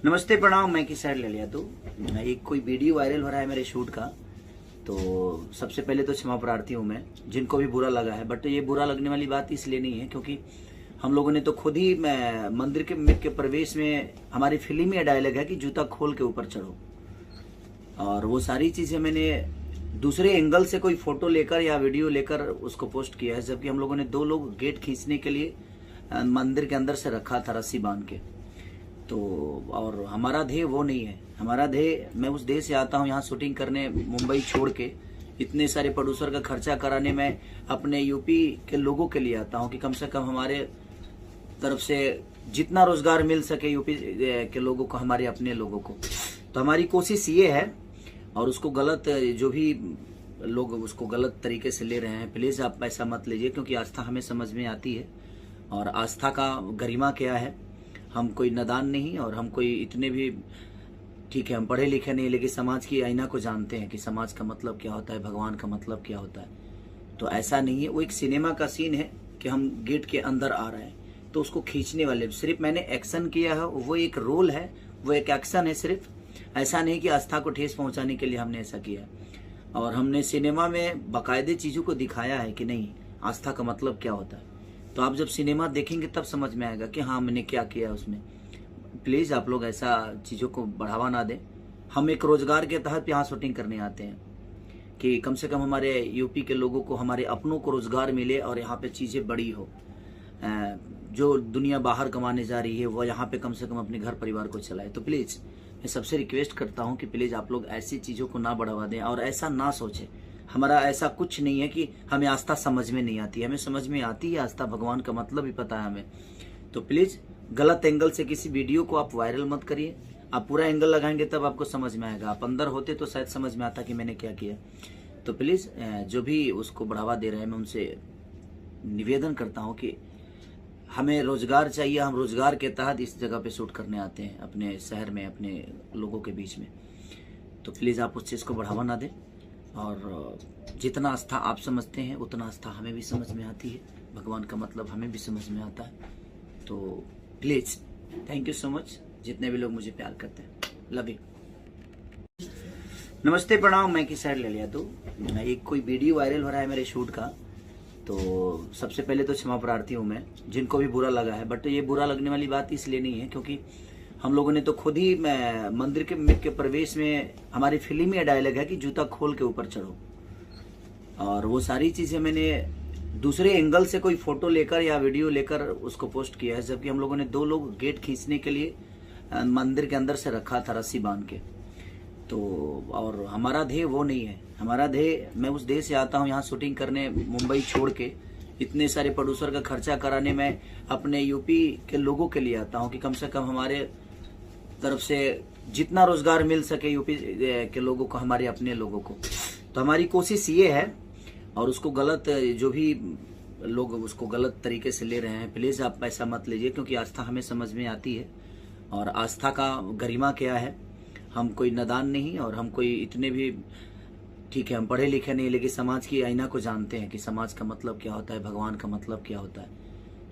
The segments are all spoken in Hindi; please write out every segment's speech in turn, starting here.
नमस्ते प्रणाम। मैं किसान ले लिया तो एक कोई वीडियो वायरल हो रहा है मेरे शूट का। तो सबसे पहले तो क्षमा प्रार्थी हूँ मैं जिनको भी बुरा लगा है। बट ये बुरा लगने वाली बात इसलिए नहीं है क्योंकि हम लोगों ने तो खुद ही मंदिर के प्रवेश में हमारी फिल्म में डायलॉग है कि जूता खोल के ऊपर चढ़ो। और वो सारी चीजें मैंने दूसरे एंगल से कोई फोटो लेकर या वीडियो लेकर उसको पोस्ट किया है, जबकि हम लोगों ने दो लोग गेट खींचने के लिए मंदिर के अंदर से रखा था रस्सी बांध के। तो और हमारा ध्येय वो नहीं है। हमारा ध्येय, मैं उस देश से आता हूँ यहाँ शूटिंग करने, मुंबई छोड़ के इतने सारे प्रोड्यूसर का खर्चा कराने में अपने यूपी के लोगों के लिए आता हूँ कि कम से कम हमारे तरफ से जितना रोजगार मिल सके यूपी के लोगों को, हमारे अपने लोगों को। तो हमारी कोशिश ये है, और उसको गलत जो भी लोग उसको गलत तरीके से ले रहे हैं, प्लीज आप ऐसा मत लीजिए, क्योंकि आस्था हमें समझ में आती है। और आस्था का गरिमा क्या है, हम कोई नादान नहीं और हम कोई इतने भी, ठीक है हम पढ़े लिखे नहीं, लेकिन समाज की आईना को जानते हैं कि समाज का मतलब क्या होता है, भगवान का मतलब क्या होता है। तो ऐसा नहीं है, वो एक सिनेमा का सीन है कि हम गेट के अंदर आ रहे हैं तो उसको खींचने वाले सिर्फ मैंने एक्शन किया है, वो एक रोल है, वो एक एक्शन है सिर्फ। ऐसा नहीं कि आस्था को ठेस पहुंचाने के लिए हमने ऐसा किया। और हमने सिनेमा में बाकायदे चीजों को दिखाया है कि नहीं आस्था का मतलब क्या होता है। तो आप जब सिनेमा देखेंगे तब समझ में आएगा कि हाँ मैंने क्या किया उसमें। प्लीज आप लोग ऐसा चीजों को बढ़ावा ना दें। हम एक रोजगार के तहत यहाँ शूटिंग करने आते हैं कि कम से कम हमारे यूपी के लोगों को, हमारे अपनों को रोजगार मिले और यहाँ पे चीजें बड़ी हो। जो दुनिया बाहर कमाने जा रही है वो यहाँ पे कम से कम अपने घर परिवार को चलाए। तो प्लीज मैं सबसे रिक्वेस्ट करता हूँ कि प्लीज आप लोग ऐसी चीजों को ना बढ़ावा दें और ऐसा ना सोचें। हमारा ऐसा कुछ नहीं है कि हमें आस्था समझ में नहीं आती, हमें समझ में आती है आस्था, भगवान का मतलब भी पता है हमें। तो प्लीज गलत एंगल से किसी वीडियो को आप वायरल मत करिए। आप पूरा एंगल लगाएंगे तब आपको समझ में आएगा। आप अंदर होते तो शायद समझ में आता कि मैंने क्या किया। तो प्लीज जो भी उसको बढ़ावा दे रहे हैं, मैं उनसे निवेदन करता हूँ कि हमें रोजगार चाहिए। हम रोजगार के तहत इस जगह पे शूट करने आते हैं, अपने शहर में, अपने लोगों के बीच में। तो प्लीज आप उस चीज को बढ़ावा ना दें। और जितना आस्था आप समझते हैं उतना आस्था हमें भी समझ में आती है, भगवान का मतलब हमें भी समझ में आता है। तो please thank you so much जितने भी लोग मुझे प्यार करते हैं। Love you. नमस्ते प्रणाम। मैं किसान ले लिया तो एक कोई वीडियो वायरल हो रहा है मेरे शूट का। तो सबसे पहले तो क्षमा प्रार्थी हूँ मैं जिनको भी बुरा लगा है। बट ये बुरा लगने वाली बात इसलिए नहीं है क्योंकि हम लोगों ने तो खुद ही मंदिर के प्रवेश में हमारी फिल्म में डायलॉग है कि जूता खोल के ऊपर चढ़ो। और वो सारी चीजें मैंने दूसरे एंगल से कोई फोटो लेकर या वीडियो लेकर उसको पोस्ट किया है, जबकि हम लोगों ने दो लोग गेट खींचने के लिए मंदिर के अंदर से रखा था रस्सी बांध के। तो और हमारा ध्येय वो नहीं है। हमारा ध्येय, मैं उस देश से आता हूँ यहाँ शूटिंग करने, मुंबई छोड़ के इतने सारे प्रोड्यूसर का खर्चा कराने में अपने यूपी के लोगों के लिए आता हूँ कि कम से कम हमारे तरफ से जितना रोजगार मिल सके यूपी के लोगों को, हमारे अपने लोगों को। तो हमारी कोशिश ये है, और उसको गलत जो भी लोग उसको गलत तरीके से ले रहे हैं, प्लीज आप ऐसा मत लीजिए, क्योंकि आस्था हमें समझ में आती है। और आस्था का गरिमा क्या है, हम कोई नादान नहीं और हम कोई इतने भी, ठीक है हम पढ़े लिखे नहीं, लेकिन समाज की आईना को जानते हैं कि समाज का मतलब क्या होता है, भगवान का मतलब क्या होता है।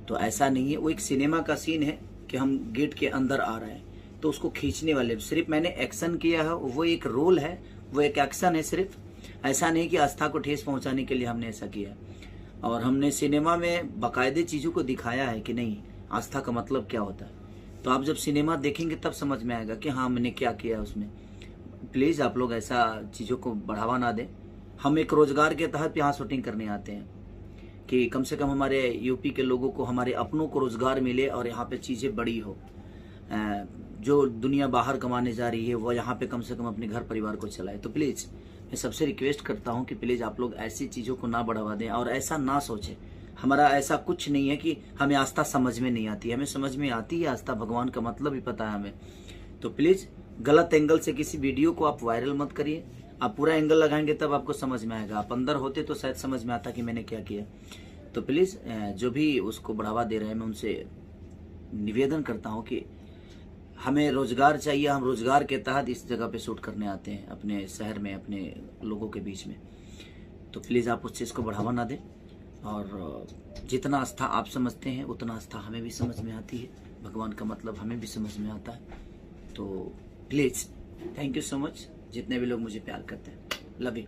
तो ऐसा नहीं है, वो एक सिनेमा का सीन है कि हम गेट के अंदर आ रहे हैं तो उसको खींचने वाले सिर्फ मैंने एक्शन किया है, वो एक रोल है, वो एक एक्शन है सिर्फ। ऐसा नहीं कि आस्था को ठेस पहुंचाने के लिए हमने ऐसा किया। और हमने सिनेमा में बाकायदे चीजों को दिखाया है कि नहीं आस्था का मतलब क्या होता है। तो आप जब सिनेमा देखेंगे तब समझ में आएगा कि हाँ मैंने क्या किया उसमें। प्लीज आप लोग ऐसा चीजों को बढ़ावा ना दें। हम एक रोजगार के तहत यहाँ शूटिंग करने आते हैं कि कम से कम हमारे यूपी के लोगों को, हमारे अपनों को रोजगार मिले और यहाँ पे चीजें बड़ी हो। जो दुनिया बाहर कमाने जा रही है वो यहाँ पे कम से कम अपने घर परिवार को चलाए। तो प्लीज मैं सबसे रिक्वेस्ट करता हूँ कि प्लीज आप लोग ऐसी चीजों को ना बढ़ावा दें और ऐसा ना सोचें। हमारा ऐसा कुछ नहीं है कि हमें आस्था समझ में नहीं आती, हमें समझ में आती है आस्था, भगवान का मतलब भी पता है हमें। तो प्लीज गलत एंगल से किसी वीडियो को आप वायरल मत करिए। आप पूरा एंगल लगाएंगे तब आपको समझ में आएगा। आप अंदर होते तो शायद समझ में आता कि मैंने क्या किया। तो प्लीज जो भी उसको बढ़ावा दे रहे हैं, मैं उनसे निवेदन करता हूँ कि हमें रोजगार चाहिए। हम रोजगार के तहत इस जगह पे शूट करने आते हैं, अपने शहर में, अपने लोगों के बीच में। तो प्लीज आप उस चीज को बढ़ावा ना दें। और जितना आस्था आप समझते हैं उतना आस्था हमें भी समझ में आती है, भगवान का मतलब हमें भी समझ में आता है। तो please thank you so much जितने भी लोग मुझे प्यार करते हैं। Love you.